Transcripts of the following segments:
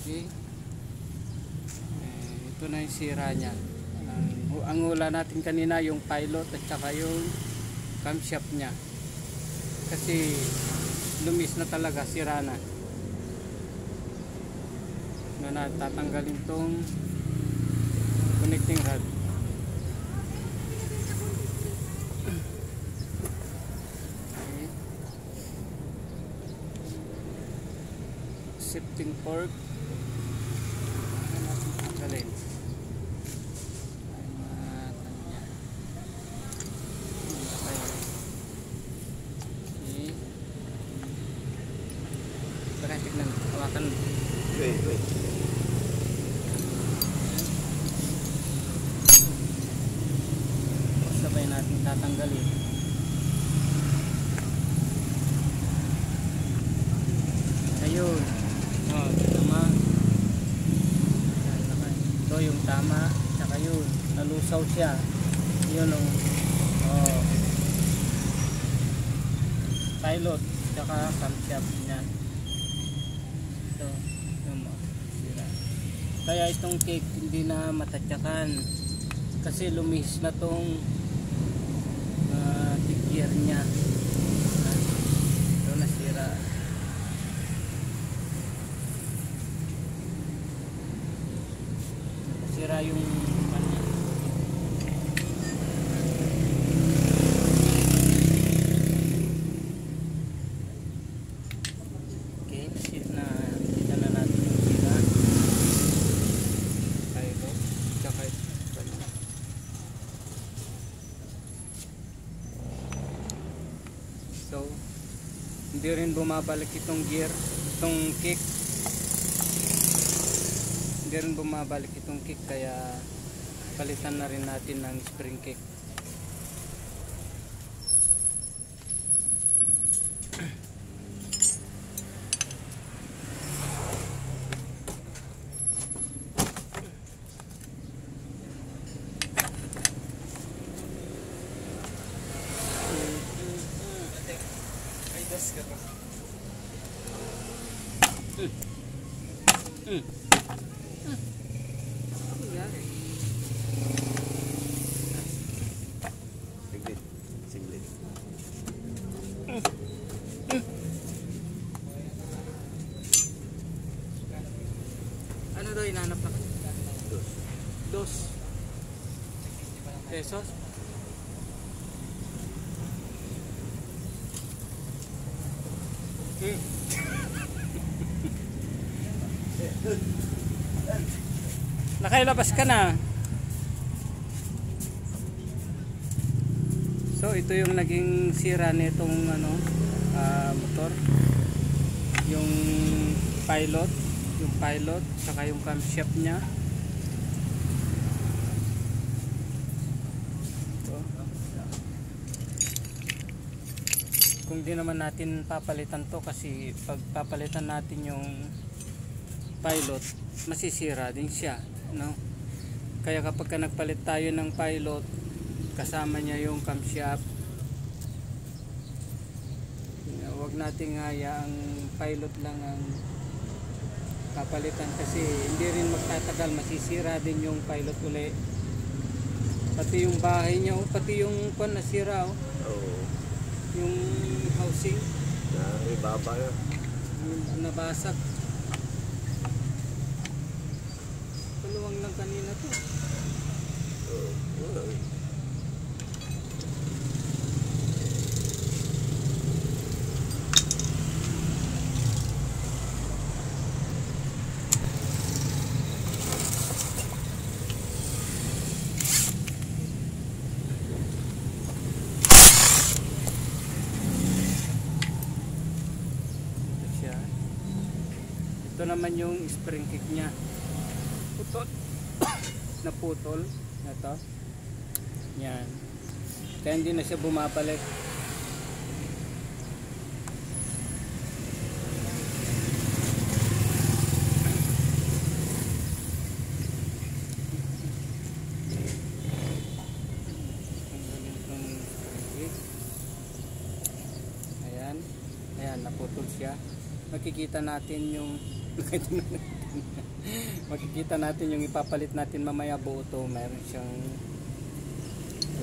Okay. Ito na yung sira niya. Ang hula natin kanina yung pilot at saka yung camshaft niya. Kasi lumis na talaga, sira na. Tatanggalin tong connecting rod. Okay. Shifting fork. Tanggalin. Tignan, hawakan. Wait. Sabay natin tatanggalin. Ayun. Oh, tama. Ito yung tama. Tsaka yun. Nalusaw siya. Yun o. Oh. Pilot. Tsaka camshaft niya. Ito. Sira. Kaya itong cake hindi na matatyakan. Kasi lumis na tong gear niya. Ito nasira. Nasira yung okay, kita na natin yung sira. Tayo tsaka so, hindi rin bumabalik itong gear, itong kick. Hindi rin bumabalik itong kick, kaya palitan na rin natin ng spring kick. Singlet. Ano daw hinahanap na? Dos pesos? Nakailabas ka na. So ito yung naging sira nitong motor. Yung pilot saka yung camshaft niya. Kung di naman natin papalitan to, kasi pag papalitan natin yung pilot, masisira din siya, no? Kaya kapag ka nagpalit tayo ng pilot, kasama niya yung camshaft, huwag nating hayaang pilot lang ang papalitan, kasi hindi rin magtatagal, masisira din yung pilot uli. Pati yung bahay niya, pati yung pan nasira, yung housing na ibaba na, nabasag. Paluwang lang kanina to. Ito naman yung spring kick niya. Putol. Naputol. Ito. Yan. Kaya hindi na siya bumabalik. Ayan. Ayan, naputol siya. makikita natin yung makikita natin yung ipapalit natin mamaya buo to. Meron siyang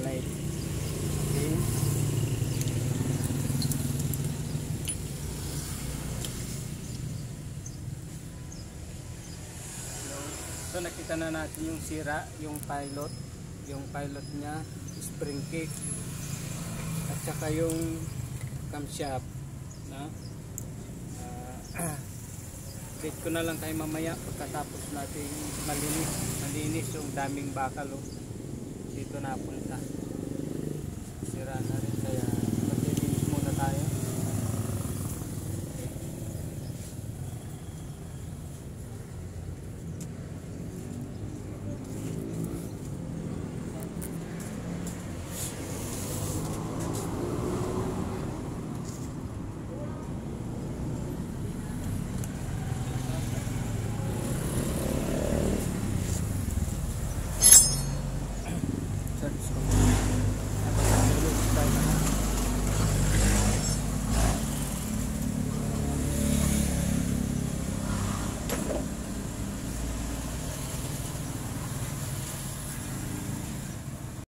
light. Okay. So nakita na natin yung sira, yung pilot niya, spring kick, at saka yung camshaft, no? Update ko na lang kayo mamaya pagkatapos natin malinis yung daming bakal, oh. Dito napunta, sira na rin.